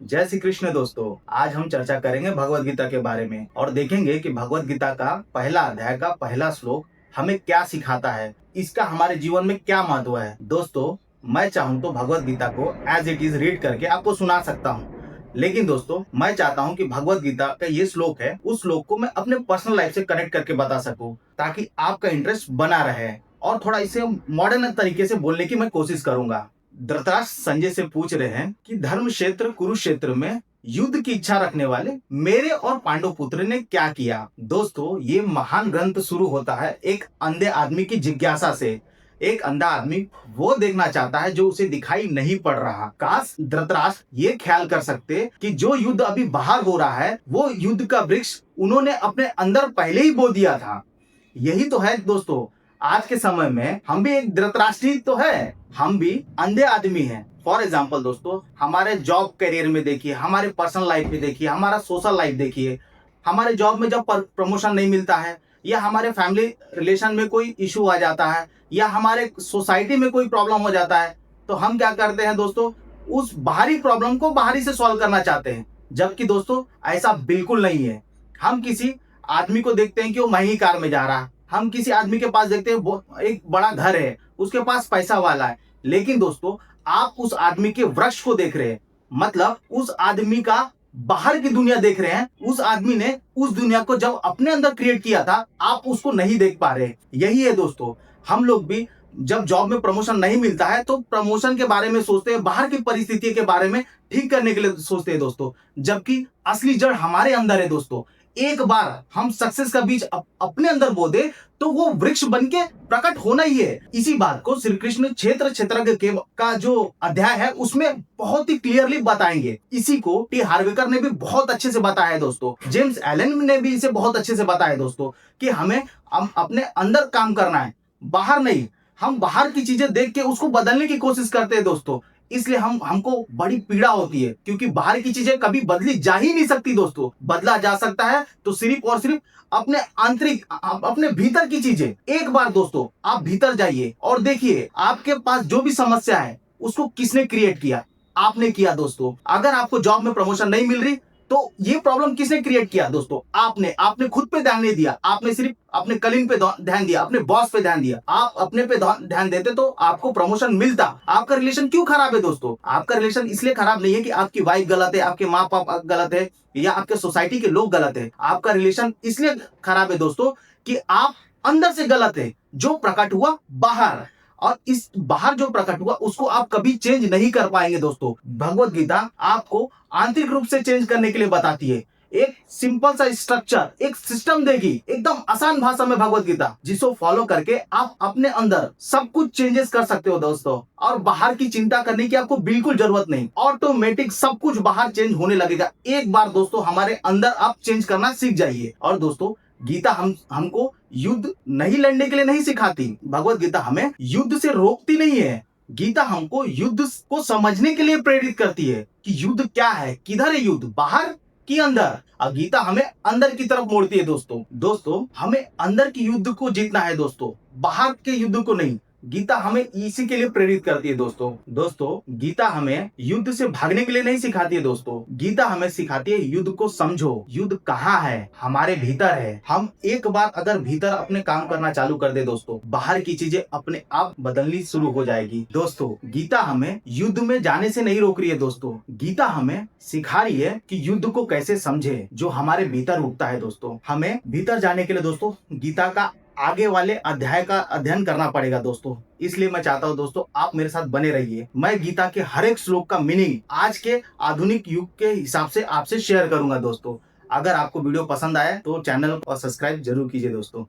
जय श्री कृष्ण दोस्तों। आज हम चर्चा करेंगे भगवत गीता के बारे में और देखेंगे कि भगवत गीता का पहला अध्याय का पहला श्लोक हमें क्या सिखाता है, इसका हमारे जीवन में क्या महत्व है। दोस्तों, मैं चाहूँ तो भगवत गीता को एज इट इज रीड करके आपको सुना सकता हूँ, लेकिन दोस्तों मैं चाहता हूँ कि भगवत गीता का ये श्लोक है, उस श्लोक को मैं अपने पर्सनल लाइफ से कनेक्ट करके बता सकूं, ताकि आपका इंटरेस्ट बना रहे और थोड़ा इसे मॉडर्न तरीके से बोलने की मैं कोशिश करूंगा। धृतराष्ट्र संजय से पूछ रहे हैं कि धर्म क्षेत्र कुरुक्षेत्र में युद्ध की इच्छा रखने वाले मेरे और पांडु पुत्र ने क्या किया। दोस्तों, ये महान ग्रंथ शुरू होता है एक अंधे आदमी की जिज्ञासा से। एक अंधा आदमी वो देखना चाहता है जो उसे दिखाई नहीं पड़ रहा। काश धृतराष्ट्र ये ख्याल कर सकते कि जो युद्ध अभी बाहर हो रहा है वो युद्ध का वृक्ष उन्होंने अपने अंदर पहले ही बो दिया था। यही तो है दोस्तों, आज के समय में हम भी एक धृतराष्ट्री तो है, हम भी अंधे आदमी हैं। फॉर एग्जाम्पल दोस्तों, हमारे जॉब करियर में देखिए, हमारे पर्सनल लाइफ में देखिए, हमारा सोशल लाइफ देखिए। हमारे जॉब में जब प्रमोशन नहीं मिलता है, या हमारे फैमिली रिलेशन में कोई इशू आ जाता है, या हमारे सोसाइटी में कोई प्रॉब्लम हो जाता है, तो हम क्या करते हैं दोस्तों, उस बाहरी प्रॉब्लम को बाहरी से सॉल्व करना चाहते हैं। जबकि दोस्तों ऐसा बिल्कुल नहीं है। हम किसी आदमी को देखते हैं कि वो महंगी कार में जा रहा है, हम किसी आदमी के पास देखते हैं एक बड़ा घर है, उसके पास पैसा वाला है, लेकिन दोस्तों आप उस आदमी के वृक्ष को देख रहे हैं, मतलब उस आदमी का बाहर की दुनिया देख रहे हैं। उस आदमी ने उस दुनिया को जब अपने अंदर क्रिएट किया था, आप उसको नहीं देख पा रहे। यही है दोस्तों, हम लोग भी जब जॉब में प्रमोशन नहीं मिलता है तो प्रमोशन के बारे में सोचते हैं, बाहर की परिस्थिति के बारे में ठीक करने के लिए सोचते हैं दोस्तों, जबकि असली जड़ हमारे अंदर है दोस्तों। एक बार हम सक्सेस का बीज अपने अंदर बो दे तो वो वृक्ष बन के प्रकट होना ही है। इसी बात को श्री कृष्ण क्षेत्रज्ञ का जो अध्याय है उसमें बहुत ही क्लियरली बताएंगे। इसी को टी हार्वेकर ने भी बहुत अच्छे से बताया है दोस्तों, जेम्स एलन ने भी इसे बहुत अच्छे से बताया है दोस्तों, कि हमें अपने अंदर काम करना है, बाहर नहीं। हम बाहर की चीजें देख के उसको बदलने की कोशिश करते हैं दोस्तों, इसलिए हमको बड़ी पीड़ा होती है, क्योंकि बाहर की चीजें कभी बदली जा ही नहीं सकती दोस्तों। बदला जा सकता है तो सिर्फ और सिर्फ अपने आंतरिक, अपने भीतर की चीजें। एक बार दोस्तों आप भीतर जाइए और देखिए आपके पास जो भी समस्या है उसको किसने क्रिएट किया। आपने किया दोस्तों। अगर आपको जॉब में प्रमोशन नहीं मिल रही तो ये प्रॉब्लम किसने क्रिएट किया दोस्तों, आपने खुद पे ध्यान नहीं दिया। आपने सिर्फ अपने कलीग पे ध्यान दिया, अपने बॉस पे ध्यान दिया। आप अपने पे ध्यान देते तो आपको प्रमोशन मिलता। आपका रिलेशन क्यों खराब है दोस्तों? आपका रिलेशन इसलिए खराब नहीं है कि आपकी वाइफ गलत है, आपके माँ बाप गलत है, या आपके सोसाइटी के लोग गलत है। आपका रिलेशन इसलिए खराब है दोस्तों कि आप अंदर से गलत है, जो प्रकट हुआ बाहर। और इस बाहर जो प्रकट हुआ उसको आप कभी चेंज नहीं कर पाएंगे दोस्तों। भगवत गीता आपको आंतरिक रूप से चेंज करने के लिए बताती है। एक सिंपल सा स्ट्रक्चर, एक सिस्टम देगी, एकदम आसान भाषा में भगवत गीता, जिसको फॉलो करके आप अपने अंदर सब कुछ चेंजेस कर सकते हो दोस्तों। और बाहर की चिंता करने की आपको बिल्कुल जरूरत नहीं, ऑटोमेटिक सब कुछ बाहर चेंज होने लगेगा। एक बार दोस्तों हमारे अंदर आप चेंज करना सीख जाइए। और दोस्तों गीता हमको युद्ध नहीं लड़ने के लिए नहीं सिखाती, भगवत गीता हमें युद्ध से रोकती नहीं है। गीता हमको युद्ध को समझने के लिए प्रेरित करती है कि युद्ध क्या है, किधर है युद्ध, बाहर कि अंदर। और गीता हमें अंदर की तरफ मोड़ती है दोस्तों हमें अंदर की युद्ध को जीतना है दोस्तों, बाहर के युद्ध को नहीं। गीता हमें इसी के लिए प्रेरित करती है दोस्तों गीता हमें युद्ध से भागने के लिए नहीं सिखाती है दोस्तों। गीता हमें सिखाती है युद्ध को समझो। युद्ध कहाँ है? हमारे भीतर है। हम एक बार अगर भीतर अपने काम करना चालू कर दे दोस्तों, बाहर की चीजें अपने आप बदलनी शुरू हो जाएगी। दोस्तों गीता हमें युद्ध में जाने से नहीं रोक रही है दोस्तों, गीता हमें सिखा रही है कि युद्ध को कैसे समझे जो हमारे भीतर उठता है दोस्तों। हमें भीतर जाने के लिए दोस्तों गीता का आगे वाले अध्याय का अध्ययन करना पड़ेगा दोस्तों। इसलिए मैं चाहता हूं दोस्तों आप मेरे साथ बने रहिए। मैं गीता के हर एक श्लोक का मीनिंग आज के आधुनिक युग के हिसाब से आपसे शेयर करूंगा दोस्तों। अगर आपको वीडियो पसंद आया तो चैनल को सब्सक्राइब जरूर कीजिए दोस्तों।